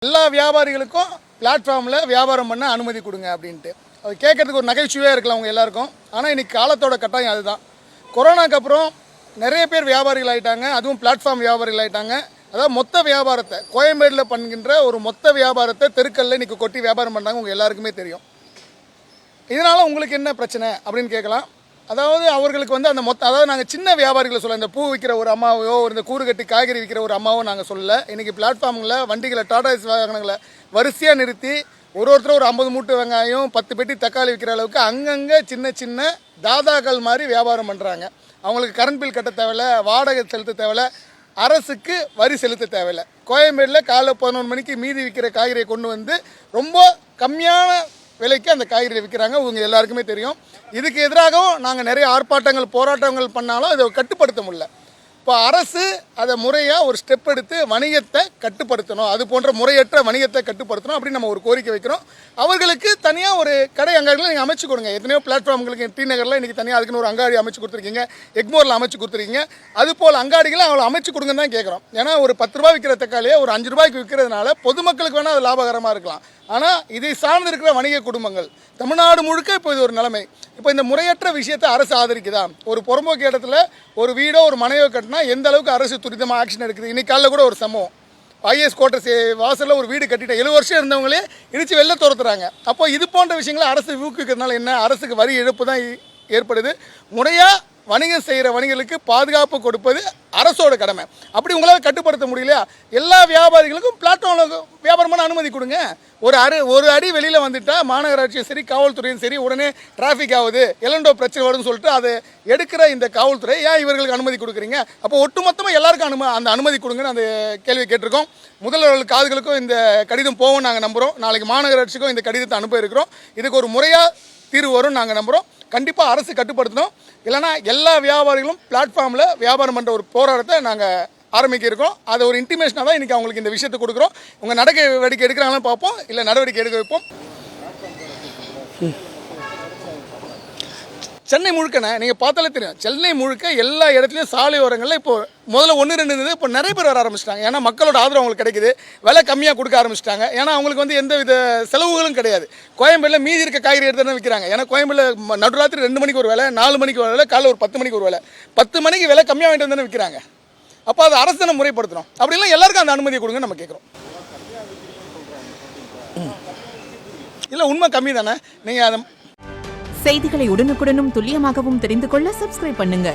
எல்லா வியாபாரிகளுக்கும் பிளாட்ஃபார்மில் வியாபாரம் பண்ண அனுமதி கொடுங்க அப்படின்ட்டு. அது கேட்குறதுக்கு ஒரு நகைச்சுவையாக இருக்கலாம் அவங்க எல்லாருக்கும். ஆனால் இன்றைக்கி காலத்தோட கட்டாயம் அதுதான். கொரோனாக்கு அப்புறம் நிறைய பேர் வியாபாரிகள் ஆகிட்டாங்க, அதுவும் பிளாட்ஃபார்ம் வியாபாரிகள் ஆகிட்டாங்க. அதாவது மொத்த வியாபாரத்தை கோயம்பேடில் பண்ணுகின்ற ஒரு மொத்த வியாபாரத்தை தெருக்கல்ல இன்றைக்கி கொட்டி வியாபாரம் பண்ணுறாங்க. உங்கள் எல்லாருக்குமே தெரியும். இதனால் உங்களுக்கு என்ன பிரச்சனை அப்படின்னு கேட்கலாம். அதாவது அவர்களுக்கு வந்து அந்த அதாவது நாங்கள் சின்ன வியாபாரிகளை சொல்ல, இந்த பூ விற்கிற ஒரு அம்மாவையோ இந்த கூறு கட்டி காய்கறி விற்கிற ஒரு அம்மாவோ நாங்கள் சொல்லலை. இன்றைக்கி பிளாட்ஃபார்மில் வண்டிகளை டாடா ஏஸ் வாகனங்களை வரிசையாக நிறுத்தி ஒருத்தரும் ஒரு 50 மூட்டை வெங்காயம் 10 பெட்டி தக்காளி விற்கிற அளவுக்கு அங்கங்கே சின்ன சின்ன தாதாக்கள் மாதிரி வியாபாரம் பண்ணுறாங்க. அவங்களுக்கு கரண்ட் பில் கட்ட தேவையில்ல, வாடகை செலுத்த தேவையில்ல, அரசுக்கு வரி செலுத்த தேவையில்லை. கோயம்பேடில் காலைல 11 மணிக்கு மீதி விற்கிற காய்கறியை கொண்டு வந்து ரொம்ப கம்மியான விலைக்கு அந்த காய்கறியை விற்கிறாங்க. உங்கள் எல்லாருக்குமே தெரியும். இதுக்கு எதிராகவும் நாங்கள் நிறைய ஆர்ப்பாட்டங்கள் போராட்டங்கள் பண்ணாலும் இதை கட்டுப்படுத்த முடியல. இப்போ அரசு அதை முறையாக ஒரு ஸ்டெப் எடுத்து வணிகத்தை கட்டுப்படுத்தணும், அது போன்ற முறையற்ற வணிகத்தை கட்டுப்படுத்தணும் அப்படின்னு நம்ம ஒரு கோரிக்கை வைக்கிறோம். அவர்களுக்கு தனியாக ஒரு கடை அங்காடிகளை நீங்கள் அமைச்சு கொடுங்க. எத்தனையோ பிளாட்ஃபார்ம்களுக்கு டி நகரில் இன்றைக்கி தனியாக அதுக்குன்னு ஒரு அங்காடி அமைச்சு கொடுத்துருக்கீங்க, எக்மோரில் அமைச்சு கொடுத்துருக்கீங்க. அதுபோல் அங்காடிகளை அவங்களை அமைச்சு கொடுங்கன்னு தான் கேட்குறோம். ஏன்னா ஒரு 10 ரூபாய் விற்கிற தக்காளியை ஒரு 5 ரூபாய்க்கு விற்கிறதுனால பொதுமக்களுக்கு வேணால் அது லாபகரமாக இருக்கலாம். ஆனால் இதை சார்ந்து இருக்கிற வணிக குடும்பங்கள் தமிழ்நாடு முழுக்க இப்போ இது ஒரு நிலைமை. இப்போ இந்த முறையற்ற விஷயத்தை அரசு ஆதரிக்குதா? ஒரு புறம்போக்கு இடத்துல ஒரு வீடோ ஒரு மனையோ கட்டினா எந்த அளவுக்கு அரசு துரிதமாக ஆக்ஷன் எடுக்குது? இன்னைக்கு காலையில் கூட ஒரு சம்பவம், ஐஏஎஸ் கோட்டை வாசலில் ஒரு வீடு கட்டிட்டு 7 வருஷம் இருந்தவங்களே இடித்து வெளில துரத்துறாங்க. அப்போ இது போன்ற விஷயங்களை அரசு ஊக்குவிக்கிறதுனால என்ன? அரசுக்கு வரி இழப்பு தான் ஏற்படுது. முறையாக வணிகம் செய்கிற வணிகர்களுக்கு பாதுகாப்பு கொடுப்பது அரசோட கடமை. அப்படி உங்களால் கட்டுப்படுத்த முடியலையா? எல்லா வியாபாரிகளுக்கும் பிளாட்ஃபார்மில் வியாபாரம் பண்ண அனுமதி கொடுங்க. ஒரு அடி வெளியில் வந்துட்டால் மாநகராட்சியும் சரி காவல்துறையும் சரி உடனே டிராஃபிக் ஆகுது, எலண்டோ பிரச்சனை வரும்னு சொல்லிட்டு அதை எடுக்கிற இந்த காவல்துறை ஏன் இவர்களுக்கு அனுமதி கொடுக்குறீங்க? அப்போ ஒட்டுமொத்தமாக எல்லாருக்கும் அந்த அனுமதி கொடுங்கன்னு அந்த கேள்வி கேட்டிருக்கோம். முதல்வர்கள் காதுகளுக்கும் இந்த கடிதம் போகும் நாங்கள் நம்புகிறோம். நாளைக்கு மாநகராட்சிக்கும் இந்த கடிதத்தை அனுப்ப இருக்கிறோம். இதுக்கு ஒரு முறையாக தீர்வு வரும் நாங்கள் நம்புகிறோம். கண்டிப்பாக அரசு கட்டுப்படுத்தணும். இல்லைனா எல்லா வியாபாரிகளும் பிளாட்ஃபார்மில் வியாபாரம் பண்ணுற ஒரு போராட்டத்தை நாங்கள் ஆரம்பிக்க இருக்கோம். அது ஒரு இன்டிமேஷனாக தான் இன்றைக்கி அவங்களுக்கு இந்த விஷயத்தை கொடுக்குறோம். உங்கள் நடவடிக்கை எடுக்கிறாங்கன்னு பார்ப்போம், இல்லை நடவடிக்கை எடுக்க வைப்போம். சென்னை முழுக்கண்ணே நீங்கள் பார்த்தாலே தெரியும், சென்னை முழுக்க எல்லா இடத்துலையும் சாலை ஓரங்களில் இப்போது முதல்ல 1-2 இருந்தது, இப்போ நிறைய பேர் வர ஆரம்பிச்சிட்டாங்க. ஏன்னா மக்களோட ஆதரவு அவங்களுக்கு கிடைக்குது, விலை கம்மியாக கொடுக்க ஆரம்பிச்சிட்டாங்க. ஏன்னா அவங்களுக்கு வந்து எந்த வித செலவுகளும் கிடையாது. கோயம்பேடில் மீதி இருக்க காய்கறி எடுத்து தான் விற்கிறாங்க. ஏன்னா கோயம்பேடில் நடுராத்திரி 2 மணிக்கு ஒரு வேலை, 4 மணிக்கு ஒரு வேலை, காலையில் ஒரு 10 மணிக்கு ஒரு வேலை, 10 மணிக்கு விலை கம்மியாக வாங்கிட்டு வந்து விற்கிறாங்க. அப்போ அது அரசு தானே முறைப்படுத்தணும். அப்படிலாம் எல்லாருக்கும் அந்த அனுமதியை கொடுங்க நம்ம கேட்குறோம். இல்லை உண்மை கம்மி தானே. நீங்கள் அதை செய்திகளை உடனுக்குடனும் துல்லியமாகவும் தெரிந்து கொள்ள சப்ஸ்கிரைப் பண்ணுங்க.